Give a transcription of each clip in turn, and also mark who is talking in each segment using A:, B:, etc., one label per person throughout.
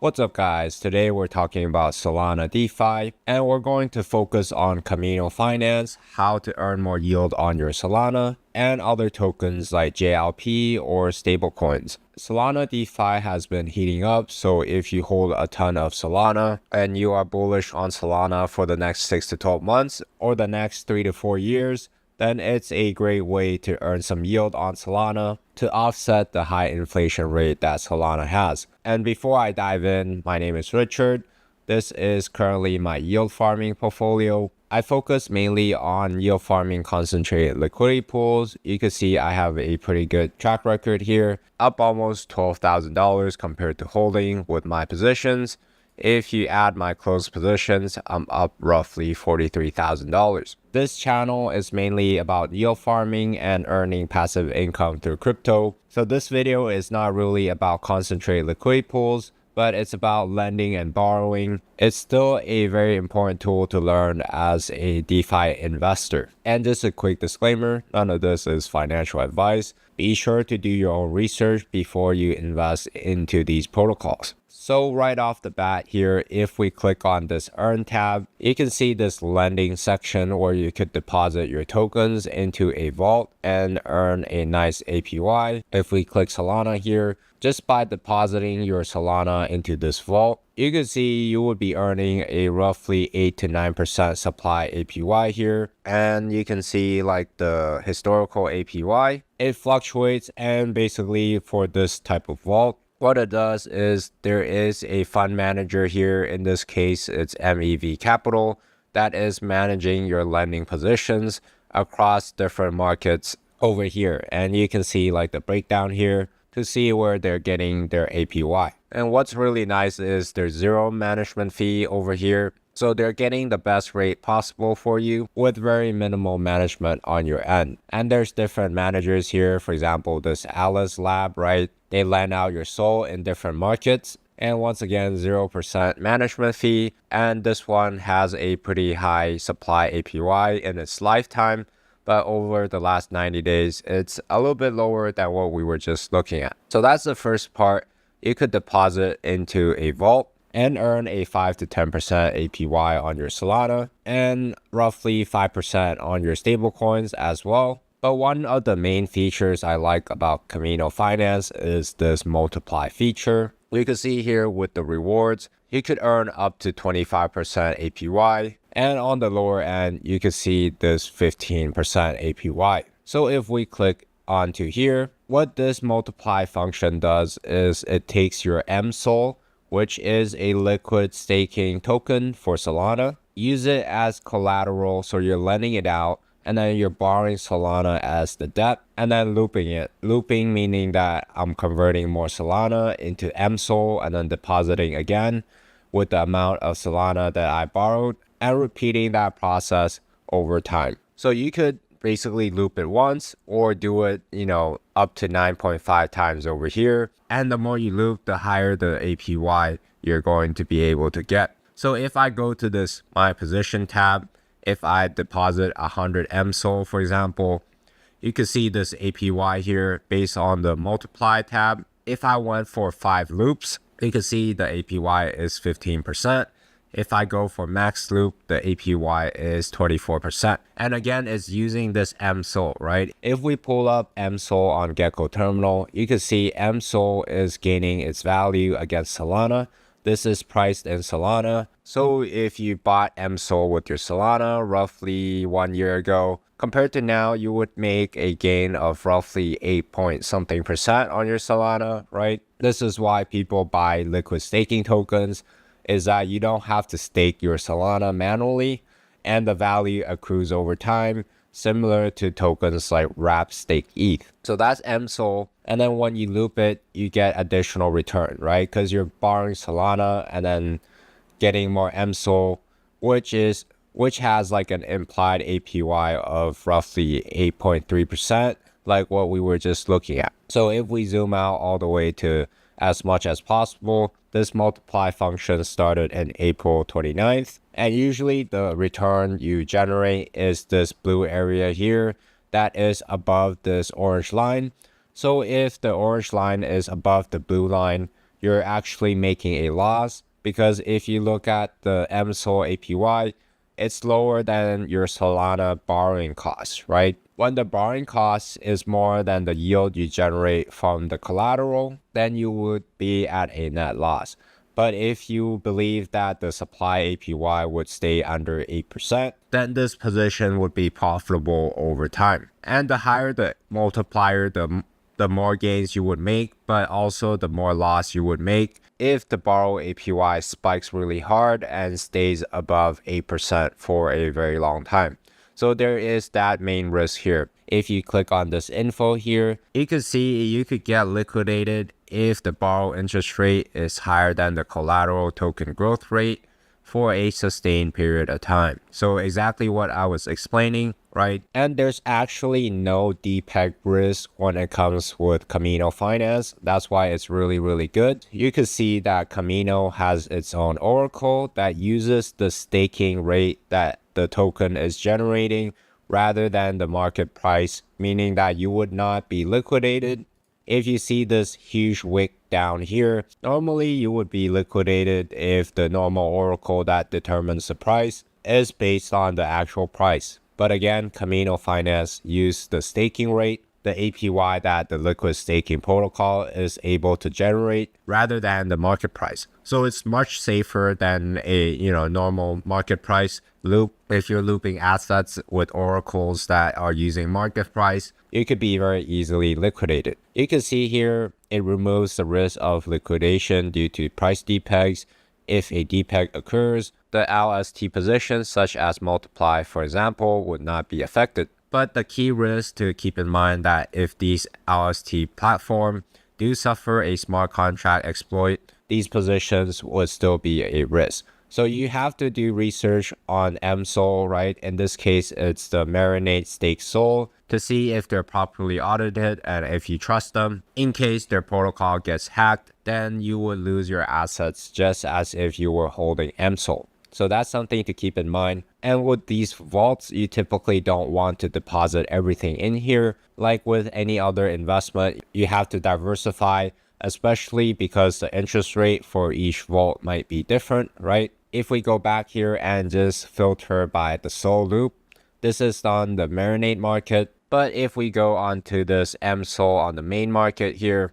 A: What's up guys, today we're talking about Solana DeFi and we're going to focus on Kamino Finance, how to earn more yield on your Solana and other tokens like JLP or stablecoins. Solana DeFi has been heating up, so if you hold a ton of Solana and you are bullish on Solana for the next 6 to 12 months or the next 3 to 4 years, then it's a great way to earn some yield on Solana to offset the high inflation rate that Solana has. And before I dive in, my name is Richard. This is currently my yield farming portfolio. I focus mainly on yield farming concentrated liquidity pools. You can see I have a pretty good track record here, up almost $12,000 compared to holding with my positions. If you add my closed positions, I'm up roughly $43,000. This channel is mainly about yield farming and earning passive income through crypto. So this video is not really about concentrated liquidity pools, but it's about lending and borrowing. It's still a very important tool to learn as a DeFi investor. And just a quick disclaimer, none of this is financial advice. Be sure to do your own research before you invest into these protocols. So right off the bat here, if we click on this Earn tab, you can see this lending section where you could deposit your tokens into a vault and earn a nice APY. If we click Solana here, just by depositing your Solana into this vault, you can see you would be earning a roughly 8 to 9% supply APY here. And you can see like the historical APY. It fluctuates, and basically for this type of vault, what it does is there is a fund manager here. In this case, it's MEV Capital that is managing your lending positions across different markets over here. And you can see like the breakdown here to see where they're getting their APY. And what's really nice is there's zero management fee over here. So they're getting the best rate possible for you with very minimal management on your end. And there's different managers here. For example, this Alice Lab, right? They lend out your SOL in different markets. And once again, 0% management fee. And this one has a pretty high supply APY in its lifetime. But over the last 90 days, it's a little bit lower than what we were just looking at. So that's the first part. You could deposit into a vault and earn a 5 to 10% APY on your Solana and roughly 5% on your stablecoins as well. But one of the main features I like about Kamino Finance is this multiply feature. You can see here with the rewards, you could earn up to 25% APY. And on the lower end, you can see this 15% APY. So if we click onto here, what this multiply function does is it takes your MSOL, which is a liquid staking token for Solana, use it as collateral, so you're lending it out, and then you're borrowing Solana as the debt, and then looping it. Looping meaning that I'm converting more Solana into MSOL and then depositing again with the amount of Solana that I borrowed and repeating that process over time. So you could basically loop it once or do it, up to 9.5 times over here. And the more you loop, the higher the APY you're going to be able to get. So if I go to this My Position tab, if I deposit 100 MSOL, for example, you can see this APY here based on the Multiply tab. If I went for 5 loops, you can see the APY is 15%. If I go for max loop, the APY is 24%. And again, it's using this MSOL, right? If we pull up MSOL on Gecko Terminal, you can see MSOL is gaining its value against Solana. This is priced in Solana. So if you bought MSOL with your Solana roughly 1 year ago, compared to now, you would make a gain of roughly 8 point something% on your Solana, right? This is why people buy liquid staking tokens, is that you don't have to stake your Solana manually and the value accrues over time, similar to tokens like Wrap Stake ETH. So that's MSOL. And then when you loop it, you get additional return, right? Because you're borrowing Solana and then getting more MSOL, which has like an implied APY of roughly 8.3%, like what we were just looking at. So if we zoom out all the way to as much as possible, this multiply function started in April 29th. And usually the return you generate is this blue area here that is above this orange line. So if the orange line is above the blue line, you're actually making a loss, because if you look at the MSOL APY, it's lower than your Solana borrowing costs, right? When the borrowing cost is more than the yield you generate from the collateral, then you would be at a net loss. But if you believe that the supply APY would stay under 8%, then this position would be profitable over time. And the higher the multiplier, the more gains you would make, but also the more loss you would make if the borrow APY spikes really hard and stays above 8% for a very long time. So there is that main risk here. If you click on this info here, you can see you could get liquidated if the borrow interest rate is higher than the collateral token growth rate for a sustained period of time. So exactly what I was explaining, right? And there's actually no depeg risk when it comes with Kamino Finance. That's why it's really, really good. You can see that Kamino has its own oracle that uses the staking rate that the token is generating rather than the market price, meaning that you would not be liquidated. If you see this huge wick down here, normally you would be liquidated if the normal oracle that determines the price is based on the actual price. But again, Kamino Finance used the staking rate, the APY that the liquid staking protocol is able to generate rather than the market price. So it's much safer than a normal market price loop. If you're looping assets with oracles that are using market price, it could be very easily liquidated. You can see here it removes the risk of liquidation due to price depegs. If a depeg occurs, the LST positions such as multiply, for example, would not be affected. But the key risk to keep in mind that if these LST platform do suffer a smart contract exploit, these positions would still be a risk. So you have to do research on MSOL, right? In this case, it's the Marinate Stake Sol, to see if they're properly audited and if you trust them. In case their protocol gets hacked, then you would lose your assets just as if you were holding MSOL. So that's something to keep in mind. And with these vaults, you typically don't want to deposit everything in here. Like with any other investment, you have to diversify, especially because the interest rate for each vault might be different, right? If we go back here and just filter by the Sol loop, this is on the Marinate market. But if we go on to this MSOL on the main market here,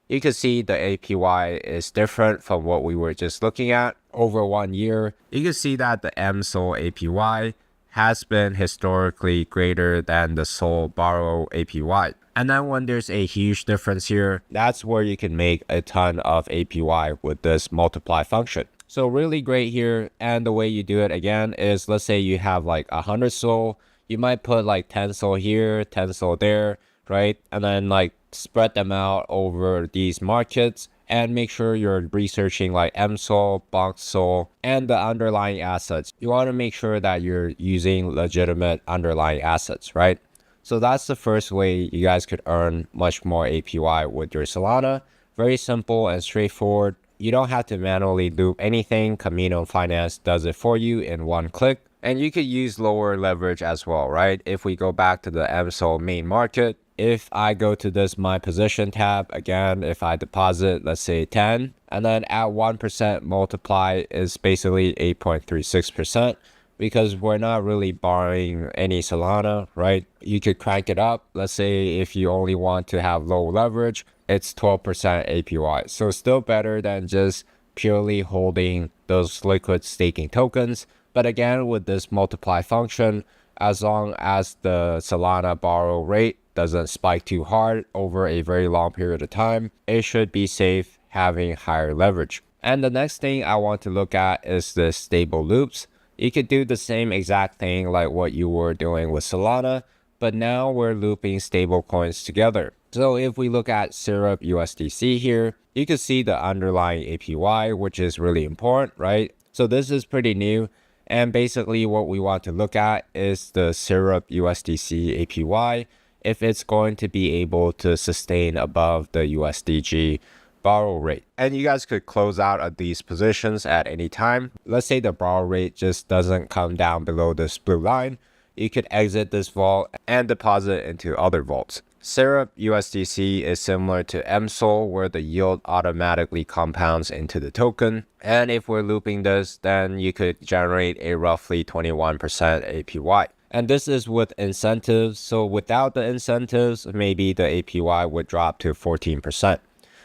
A: you can see the APY is different from what we were just looking at. Over 1 year, you can see that the MSOL APY has been historically greater than the Sol borrow APY. And then when there's a huge difference here, that's where you can make a ton of APY with this multiply function. So really great here. And the way you do it again is, let's say you have like 100 Sol, you might put like 10 Sol here, 10 Sol there, right? And then like spread them out over these markets and make sure you're researching like MSOL, Bonk Sol, and the underlying assets. You want to make sure that you're using legitimate underlying assets, right? So that's the first way you guys could earn much more APY with your Solana. Very simple and straightforward. You don't have to manually loop anything. Kamino Finance does it for you in one click. And you could use lower leverage as well, right? If we go back to the MSOL main market, if I go to this My Position tab, again, if I deposit, let's say 10, and then at 1% multiply is basically 8.36%, because we're not really borrowing any Solana, right? You could crank it up. Let's say if you only want to have low leverage, it's 12% APY. So still better than just purely holding those liquid staking tokens. But again, with this multiply function, as long as the Solana borrow rate doesn't spike too hard over a very long period of time, it should be safe having higher leverage. And the next thing I want to look at is the stable loops. You could do the same exact thing like what you were doing with Solana, but now we're looping stable coins together. So if we look at Syrup USDC here, you can see the underlying APY, which is really important, right? So this is pretty new. And basically what we want to look at is the Syrup USDC APY, if it's going to be able to sustain above the USDG borrow rate. And you guys could close out of these positions at any time. Let's say the borrow rate just doesn't come down below this blue line. You could exit this vault and deposit into other vaults. Syrup USDC is similar to MSOL, where the yield automatically compounds into the token. And if we're looping this, then you could generate a roughly 21% APY. And this is with incentives. So without the incentives, maybe the APY would drop to 14%.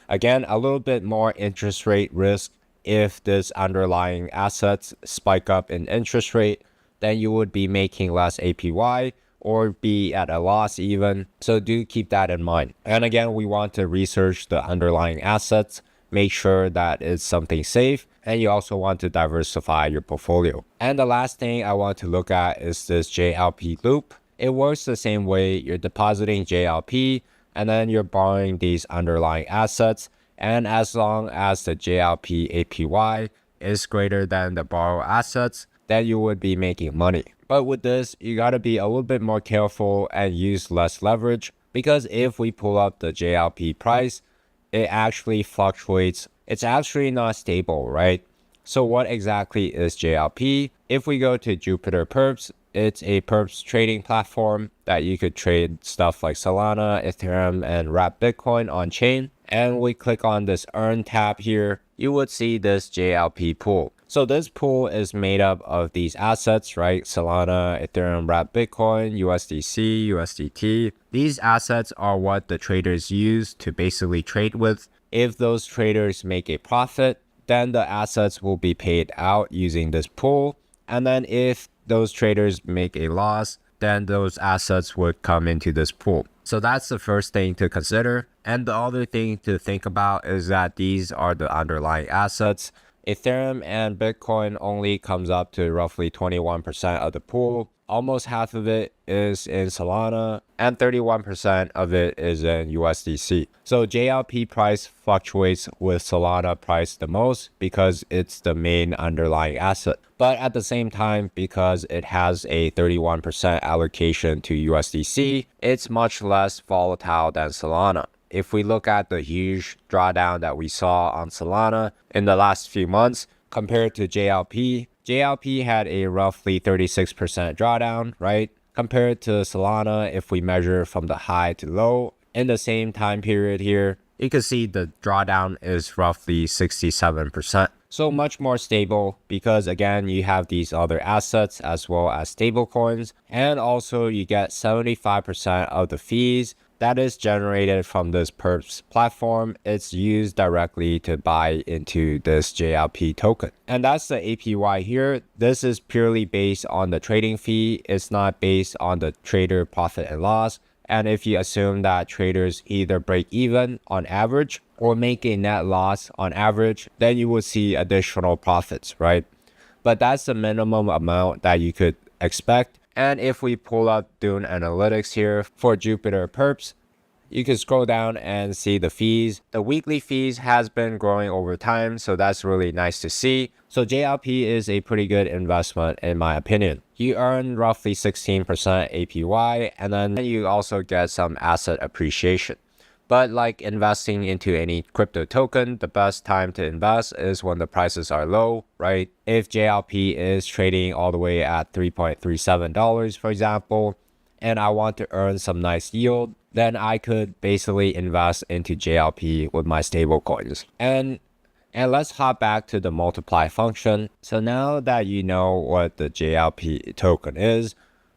A: Again, a little bit more interest rate risk. If this underlying assets spike up in interest rate, then you would be making less APY or be at a loss even. So do keep that in mind. And again, we want to research the underlying assets, make sure that it's something safe, and you also want to diversify your portfolio. And the last thing I want to look at is this JLP loop. It works the same way. You're depositing JLP and then you're borrowing these underlying assets. And as long as the JLP APY is greater than the borrowed assets, then you would be making money. But with this, you got to be a little bit more careful and use less leverage, because if we pull up the JLP price, it actually fluctuates. It's actually not stable, right? So what exactly is JLP? If we go to Jupiter Perps, it's a perps trading platform that you could trade stuff like Solana, Ethereum, and wrap Bitcoin on chain. And we click on this earn tab here, you would see this JLP pool. So this pool is made up of these assets, right? Solana, Ethereum, wrap Bitcoin, USDC, USDT. These assets are what the traders use to basically trade with. If those traders make a profit, then the assets will be paid out using this pool. And then if those traders make a loss, then those assets would come into this pool. So that's the first thing to consider. And the other thing to think about is that these are the underlying assets. Ethereum and Bitcoin only comes up to roughly 21% of the pool. Almost half of it is in Solana and 31% of it is in USDC. So JLP price fluctuates with Solana price the most because it's the main underlying asset. But at the same time, because it has a 31% allocation to USDC, it's much less volatile than Solana. If we look at the huge drawdown that we saw on Solana in the last few months compared to JLP, JLP had a roughly 36% drawdown, right? Compared to Solana, if we measure from the high to low in the same time period here, you can see the drawdown is roughly 67%. So much more stable because again, you have these other assets as well as stable coins, and also you get 75% of the fees that is generated from this perps platform. It's used directly to buy into this JLP token. And that's the APY here. This is purely based on the trading fee. It's not based on the trader profit and loss. And if you assume that traders either break even on average or make a net loss on average, then you will see additional profits, right? But that's the minimum amount that you could expect. And if we pull up Dune Analytics here for Jupiter Perps, you can scroll down and see the fees. The weekly fees has been growing over time, so that's really nice to see. So JLP is a pretty good investment in my opinion. You earn roughly 16% APY, and then you also get some asset appreciation. But like investing into any crypto token, the best time to invest is when the prices are low, right? If JLP is trading all the way at $3.37, for example, and I want to earn some nice yield, then I could basically invest into JLP with my stable coins. And let's hop back to the multiply function. So now that you know what the JLP token is,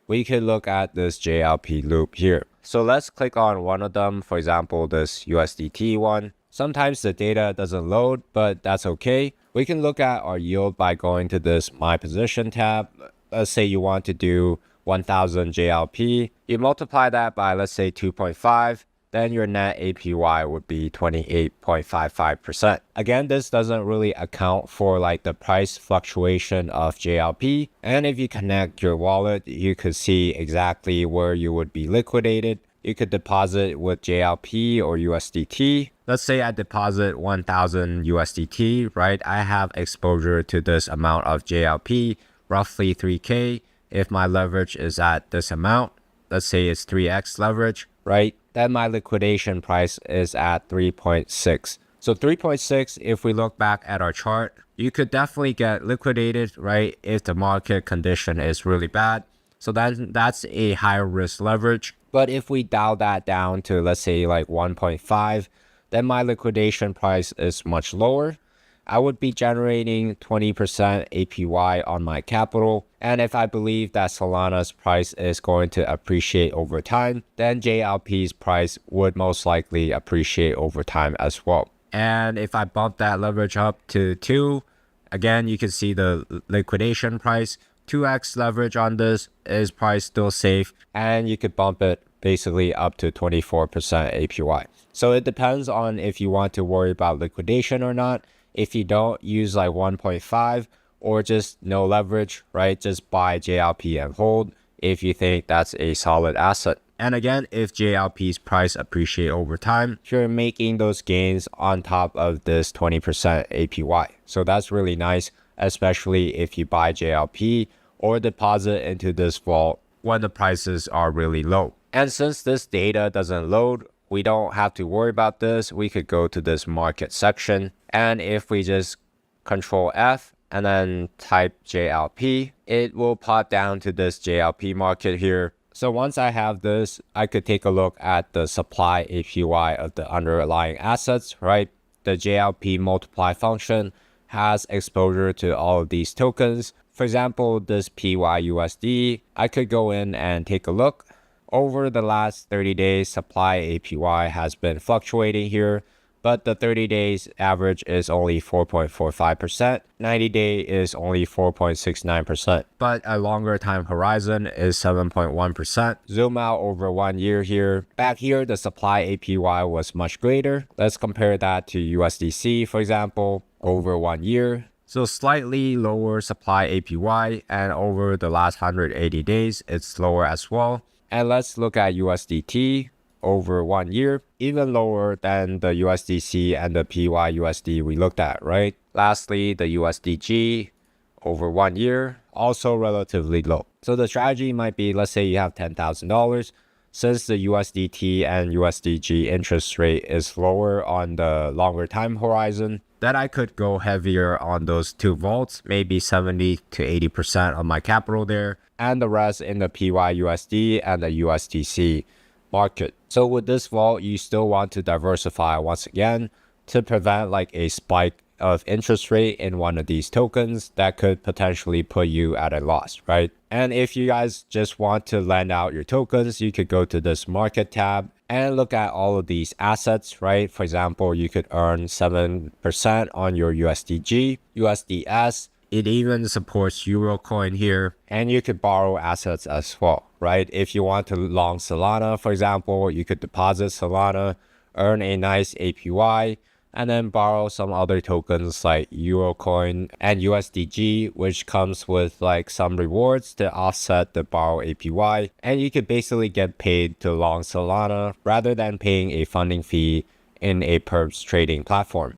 A: we could look at this JLP loop here. So let's click on one of them, for example, this USDT one. Sometimes the data doesn't load, but that's okay. We can look at our yield by going to this My Position tab. Let's say you want to do 1000 JLP. You multiply that by, let's say, 2.5. Then your net APY would be 28.55%. Again, this doesn't really account for like the price fluctuation of JLP. And if you connect your wallet, you could see exactly where you would be liquidated. You could deposit with JLP or USDT. Let's say I deposit 1000 USDT, right? I have exposure to this amount of JLP, roughly 3K. If my leverage is at this amount, let's say it's 3x leverage, right? Then my liquidation price is at 3.6. So 3.6, if we look back at our chart, you could definitely get liquidated, right? If the market condition is really bad. So that's a higher risk leverage. But if we dial that down to, let's say, like 1.5, then my liquidation price is much lower. I would be generating 20% APY on my capital. And if I believe that Solana's price is going to appreciate over time, then JLP's price would most likely appreciate over time as well. And if I bump that leverage up to 2, again, you can see the liquidation price. 2x leverage on this is probably still safe, and you could bump it basically up to 24% APY. So it depends on if you want to worry about liquidation or not. If you don't, use like 1.5 or just no leverage, right? Just buy JLP and hold if you think that's a solid asset. And again, if JLP's price appreciate over time, you're making those gains on top of this 20% APY. So that's really nice, especially if you buy JLP or deposit into this vault when the prices are really low. And since this data doesn't load, we don't have to worry about this. We could go to this market section. And if we just Control F and then type JLP, it will pop down to this JLP market here. So once I have this, I could take a look at the supply APY of the underlying assets, right? The JLP multiply function has exposure to all of these tokens. For example, this PYUSD, I could go in and take a look. Over the last 30 days, supply APY has been fluctuating here, but the 30 days average is only 4.45%. 90-day is only 4.69%, but a longer time horizon is 7.1%. Zoom out over 1 year here. Back here, the supply APY was much greater. Let's compare that to USDC, for example, over 1 year. So slightly lower supply APY, and over the last 180 days, it's lower as well. And let's look at USDT over 1 year, even lower than the USDC and the PYUSD we looked at, right? Lastly, the USDG over 1 year, also relatively low. So the strategy might be, let's say you have $10,000. Since the USDT and USDG interest rate is lower on the longer time horizon, then I could go heavier on those two vaults, maybe 70 to 80% of my capital there, and the rest in the PYUSD and the USDC market. So with this vault, you still want to diversify once again to prevent like a spike of interest rate in one of these tokens that could potentially put you at a loss, right? And if you guys just want to lend out your tokens, you could go to this market tab and look at all of these assets, right? For example, you could earn 7% on your USDG, USDS. It even supports Eurocoin here, and you could borrow assets as well, right? If you want to long Solana, for example, you could deposit Solana, earn a nice APY, and then borrow some other tokens like Eurocoin and USDG, which comes with like some rewards to offset the borrow APY. And you could basically get paid to long Solana rather than paying a funding fee in a perps trading platform.